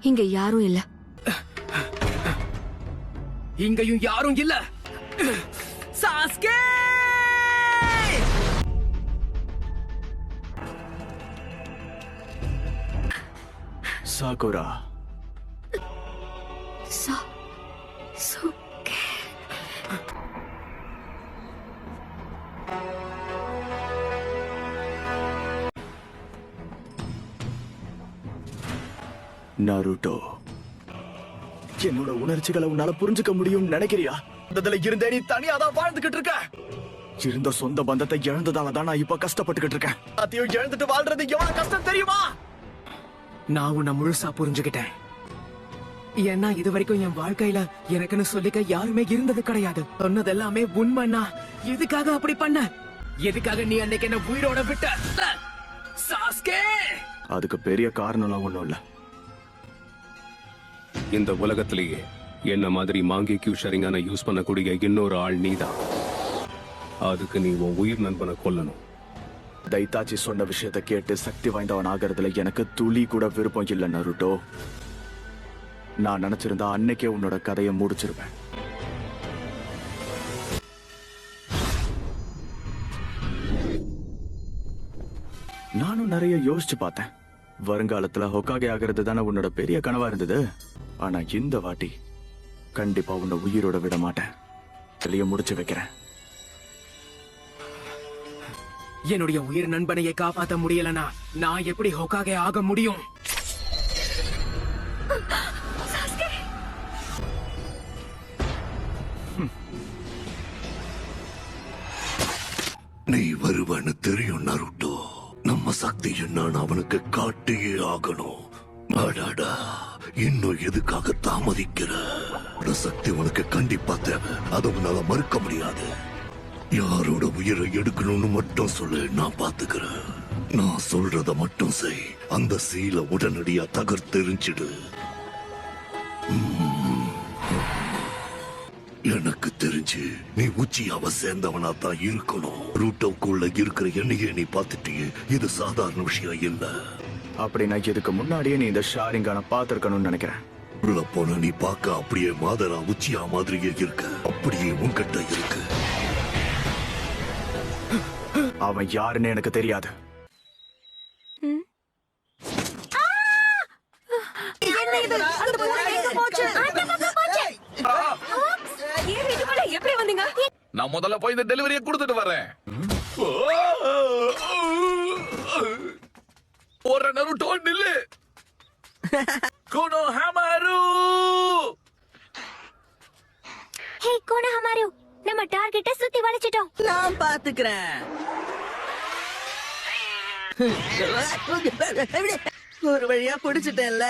இங்க யாரும் இல்ல. இங்கயும் யாரும் இல்ல. சாஸ்கே! சாகுரா. சாசுகே. நருட்டோ, என்னோட உணர்ச்சிகளை உன்னால புரிஞ்சுக்க முடியும் நினைக்கிறியா? அதுல இருந்தே நீ தனியா தான் வாழ்ந்துகிட்டு இருக்க. இருந்த சொந்த பந்தத்தை இழந்ததால தான் நான் இப்ப கஷ்டப்பட்டுக்கிட்டு இருக்கேன். அதையும் இழந்துட்டு வாழ்றது எவ்வளவு கஷ்டம் தெரியுமா? நான் உன்னை முழுசா புரிஞ்சுக்கிட்டேன். ஏன்னா இது வரைக்கும் என் வாழ்க்கையில எனக்குன்னு சொல்லிக்க யாருமே இருந்தது கிடையாது. சொன்னது எல்லாமே உண்மைன்னா எதுக்காக அப்படி பண்ண? எதுக்காக நீ அன்னைக்கு என்ன உயிரோட விட்ட? சாஸ்கே! அதுக்கு பெரிய காரணம்லாம் ஒண்ணும் இல்ல. இந்த உலகத்திலேயே என்ன மாதிரி மாங்கேக்யூ ஷரிங்கான யூஸ் பண்ணக்கூடிய இன்னொரு ஆள் நீதான். அதுக்கு நீ உன் உயிர் நண்பனை கொல்லணும். தைத்தாச்சி சொன்ன விஷயத்தை கேட்டு சக்தி வாய்ந்தவன் ஆகிறதுல எனக்கு துளி கூட விருப்பம் இல்ல நருட்டோ. நான் நினைச்சிருந்தா அன்னைக்கே உன்னோட கதையை முடிச்சிருப்பேன். நானும் நிறைய யோசிச்சு பார்த்தேன். வருங்காலத்துல ஹொக்காகே ஆகிறது தானே உன்னோட பெரிய கனவா இருந்தது. ஆனா இந்த வாட்டி கண்டிப்பா உன்னை உயிரோட விட மாட்டேன். வெளியே முடிச்சு வைக்கிறேன். என்னுடைய உயிர் நண்பனையை காப்பாற்ற முடியலனா நான் எப்படி ஹொக்காகே ஆக முடியும்? நீ வருவன்னு தெரியும் நருட்டோ. நம்ம சக்தி என்னன்னு அவனுக்கு காட்டியே ஆகணும். அடாடா, இன்னும் எதுக்காக தாமதிக்கிற? சக்தி உனக்கு கண்டிப்பா தேவை. அதை உன்னால மறுக்க முடியாது. யாரோட உயிரை எடுக்கணும்னு மட்டும் சொல்லு, நான் பாத்துக்கிறேன். நான் சொல்றத மட்டும் செய். அந்த சீலை உடனடியா தகர்த்தெறிஞ்சிடு. எனக்கு தெரிஞ்சு நீ உச்சியாவ சேர்ந்தவனா தான் இருக்கணும். ரூட்டோக்குள்ள இருக்கிற என்னையே நீ பாத்துட்டியே. இது சாதாரண விஷயம் இல்ல. அப்படின்னா இதுக்கு முன்னாடியே நீ இந்த ஷாரிங்கான பாத்திருக்கணும்னு நினைக்கிறேன். உள்ள போன நீ பார்க்க அப்படியே மாதரா உச்சியா மாதிரியே இருக்க. அப்படியே உன்கிட்ட இருக்கு. அவன் யாருன்னு எனக்கு தெரியாது. எப்படி வந்தீங்க? நான் முதல்ல போய் இந்த டெலிவரியை கொடுத்துட்டு வரேன். ஒரு நருட்டோ நில்லு. கோனோஹாமாரு. ஹே கோனோஹாமாரு, நம்ம டார்கெட்டை சுத்தி வளைச்சிட்டோம். நான் பாத்துக்கிறேன். ஒரு வழியா புடிச்சிட்டேன்ல.